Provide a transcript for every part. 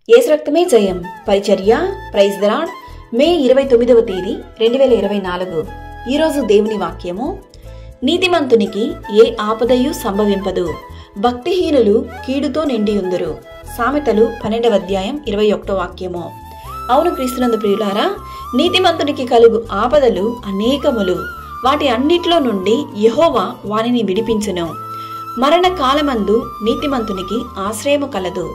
యేసు రక్తమే జయం పరిచర్య ప్రైజ్ ది లార్డ్. మే 29వ తేదీ 2024. ఈరోజు దేవుని వాక్యము, నీతిమంతునికి ఏ ఆపదయు సంభవింపదు, భక్తిహీనులు కీడుతో నిండియుందురు. సామెతలు 12వ అధ్యాయం 21వ వాక్యము. అవును క్రీస్తునందు ప్రియులారా, నీతిమంతునికి కలుగు ఆపదలు అనేకములు, వాటి అన్నిట్లో నుండి యెహోవా వానిని విడిపించును. మరణ కాలమందు నీతిమంతునికి ఆశ్రయము కలదు.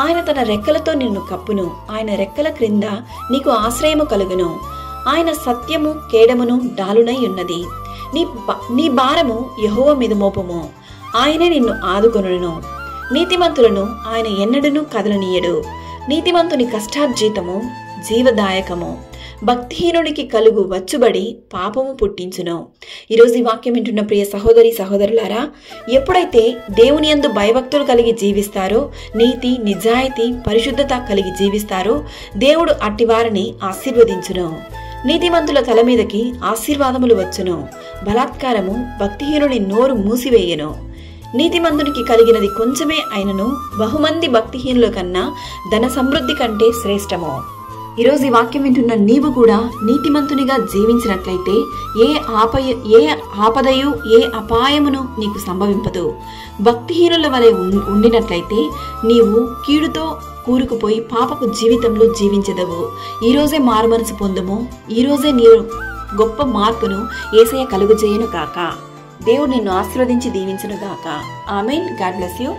ఆయన తన రెక్కలతో నిన్ను కప్పును, ఆయన రెక్కల క్రింద నీకు ఆశ్రయము కలుగును. ఆయన సత్యము కేడమును డాలునై ఉన్నది. నీ భారము యెహోవా మీద మోపము, ఆయనే నిన్ను ఆదుకొనును. నీతిమంతులను ఆయన ఎన్నడూను కదలనీయడు. నీతిమంతుని కష్టార్జితము జీవదాయకము, భక్తిహీనుడికి కలుగు వచ్చుబడి పాపము పుట్టించును. ఈరోజు ఈ వాక్యం వింటున్న ప్రియ సహోదరి సహోదరులారా, ఎప్పుడైతే దేవుని యందు భయభక్తులు కలిగి జీవిస్తారో, నీతి నిజాయితీ పరిశుద్ధత కలిగి జీవిస్తారో, దేవుడు అట్టివారిని ఆశీర్వదించును. నీతిమంతుల తల మీదకి ఆశీర్వాదములు వచ్చును. బలాత్కారము భక్తిహీనుని నోరు మూసివేయను. నీతిమంతునికి కలిగినది కొంచెమే అయినను బహుమంది భక్తిహీనుల కన్నా ధన సమృద్ధి కంటే శ్రేష్టము. ఈరోజు ఈ వాక్యం వింటున్న నీవు కూడా నీతిమంతునిగా జీవించినట్లయితే ఏ ఆపదయు ఏ అపాయమును నీకు సంభవింపదు. భక్తిహీనుల వలె ఉండినట్లయితే నీవు కీడుతో కూరుకుపోయి పాపపు జీవితంలో జీవించదవు. ఈరోజే మారుమనసు పొందుము. ఈరోజే నీవు గొప్ప మార్పును యేసయ్య కలుగజేయును గాక. దేవుడు నిన్ను ఆశీర్వదించి దీవించును గాక. ఆమేన్. God bless you.